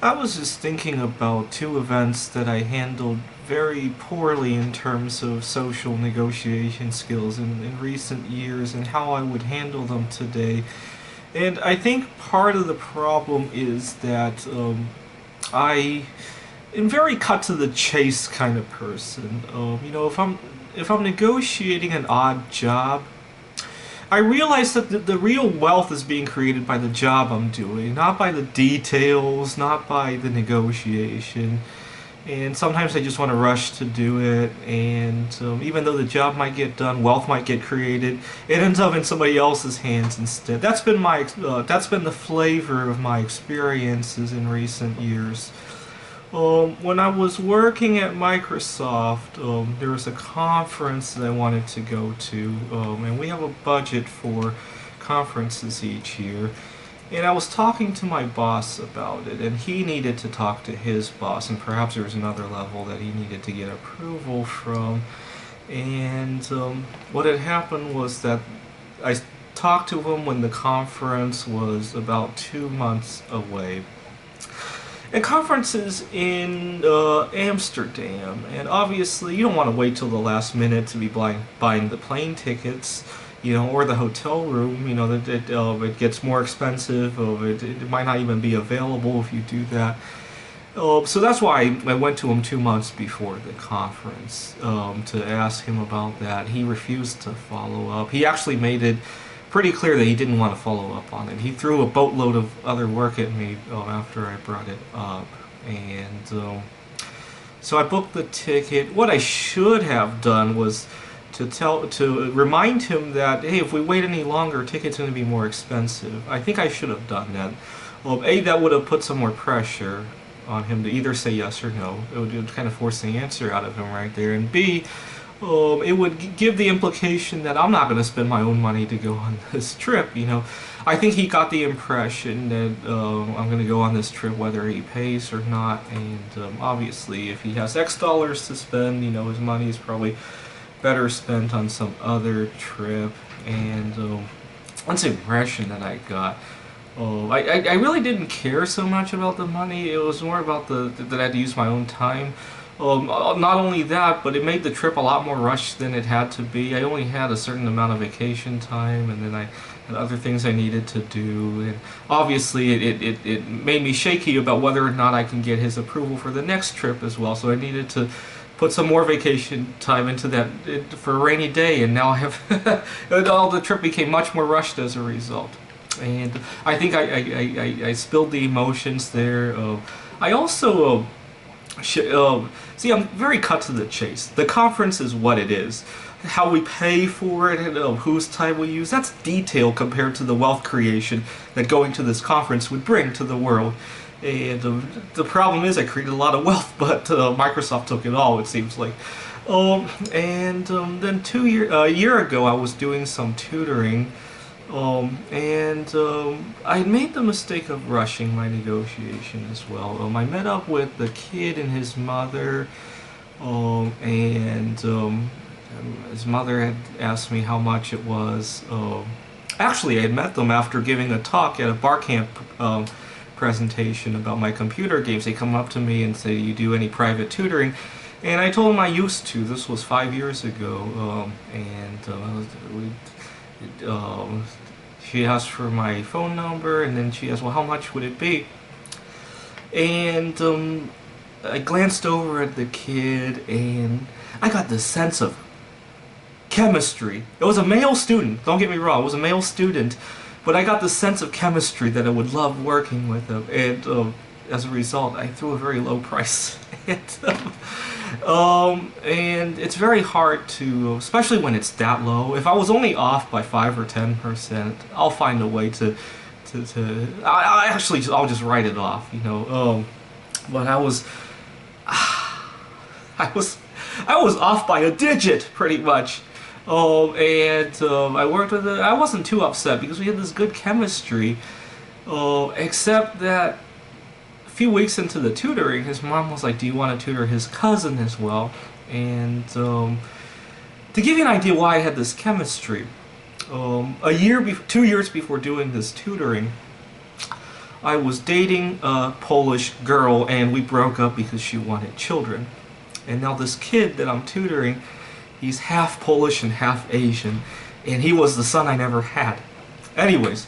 I was just thinking about two events that I handled very poorly in terms of social negotiation skills in recent years and how I would handle them today. And I think part of the problem is that I am very cut to the chase kind of person. If I'm negotiating an odd job, I realize that the real wealth is being created by the job I'm doing, not by the details, not by the negotiation. And sometimes I just want to rush to do it, and even though the job might get done, wealth might get created, it ends up in somebody else's hands instead. That's been the flavor of my experiences in recent years. When I was working at Microsoft, there was a conference that I wanted to go to, and we have a budget for conferences each year. And I was talking to my boss about it, and he needed to talk to his boss, and perhaps there was another level that he needed to get approval from. And what had happened was that I talked to him when the conference was about 2 months away. And conferences in Amsterdam, and obviously you don't want to wait till the last minute to be buying the plane tickets, or the hotel room. That it gets more expensive. It might not even be available if you do that. So that's why I went to him 2 months before the conference to ask him about that. He refused to follow up. He actually made it pretty clear that he didn't want to follow up on it. He threw a boatload of other work at me after I brought it up, and so I booked the ticket. What I should have done was to remind him that, hey, if we wait any longer, tickets are going to be more expensive. I think I should have done that. Well, A, that would have put some more pressure on him to either say yes or no. It would kind of force the answer out of him right there. And B, it would give the implication that I'm not going to spend my own money to go on this trip. I think he got the impression that I'm going to go on this trip whether he pays or not. And obviously, if he has X dollars to spend, his money is probably better spent on some other trip. And that's the impression that I got. I really didn't care so much about the money. It was more about that I had to use my own time. Not only that, but it made the trip a lot more rushed than it had to be. I only had a certain amount of vacation time, and then I had other things I needed to do. And obviously, it made me shaky about whether or not I can get his approval for the next trip as well. So I needed to put some more vacation time into that for a rainy day, and now I have all the trip became much more rushed as a result. And I think I spilled the emotions there. I also see, I'm very cut to the chase. The conference is what it is. How we pay for it and whose time we use, that's detail compared to the wealth creation that going to this conference would bring to the world. And the problem is I created a lot of wealth, but Microsoft took it all, it seems like. Then a year ago I was doing some tutoring. I had made the mistake of rushing my negotiation as well. I met up with the kid and his mother, his mother had asked me how much it was. Actually, I had met them after giving a talk at a bar camp presentation about my computer games. They come up to me and say, "You do any private tutoring?" And I told them I used to. This was 5 years ago, she asked for my phone number, and then she asked, well, how much would it be? And I glanced over at the kid, and I got this sense of chemistry. It was a male student, don't get me wrong, it was a male student, but I got the sense of chemistry that I would love working with him, and as a result, I threw a very low price. And it's very hard to, especially when it's that low. If I was only off by 5 or 10%, I'll find a way I'll just write it off, But I was off by a digit, pretty much. I worked with it. I wasn't too upset because we had this good chemistry. Except that a few weeks into the tutoring, his mom was like, "Do you want to tutor his cousin as well?" And to give you an idea why I had this chemistry, 2 years before doing this tutoring, I was dating a Polish girl and we broke up because she wanted children. And now this kid that I'm tutoring, he's half Polish and half Asian, and he was the son I never had. Anyways,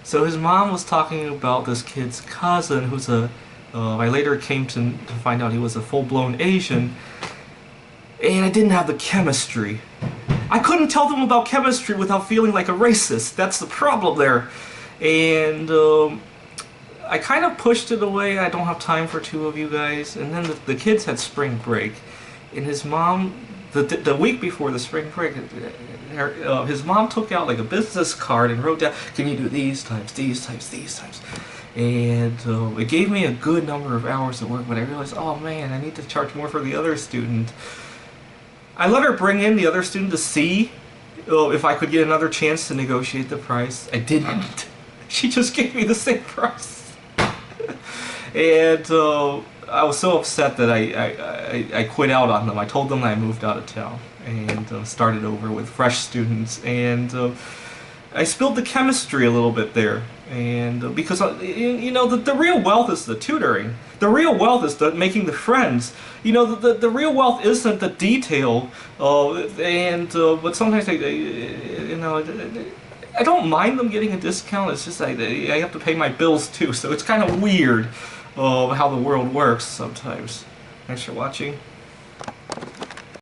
so his mom was talking about this kid's cousin who's I later came to find out he was a full-blown Asian, and I didn't have the chemistry. I couldn't tell them about chemistry without feeling like a racist. That's the problem there. And I kind of pushed it away. I don't have time for two of you guys. And then the kids had spring break, and his mom, the week before the spring break, his mom took out like a business card and wrote down, "Can you do these times, these times, these times?" And it gave me a good number of hours of work, but I realized, oh man, I need to charge more for the other student. I let her bring in the other student to see if I could get another chance to negotiate the price. I didn't. She just gave me the same price. And I was so upset that I quit out on them. I told them that I moved out of town and started over with fresh students. And I spilled the chemistry a little bit there. And because, you know, the real wealth is the tutoring. The real wealth is making the friends. You know, the real wealth isn't the detail. But sometimes, you know, I don't mind them getting a discount. It's just I have to pay my bills too. So it's kind of weird how the world works sometimes. Thanks for watching.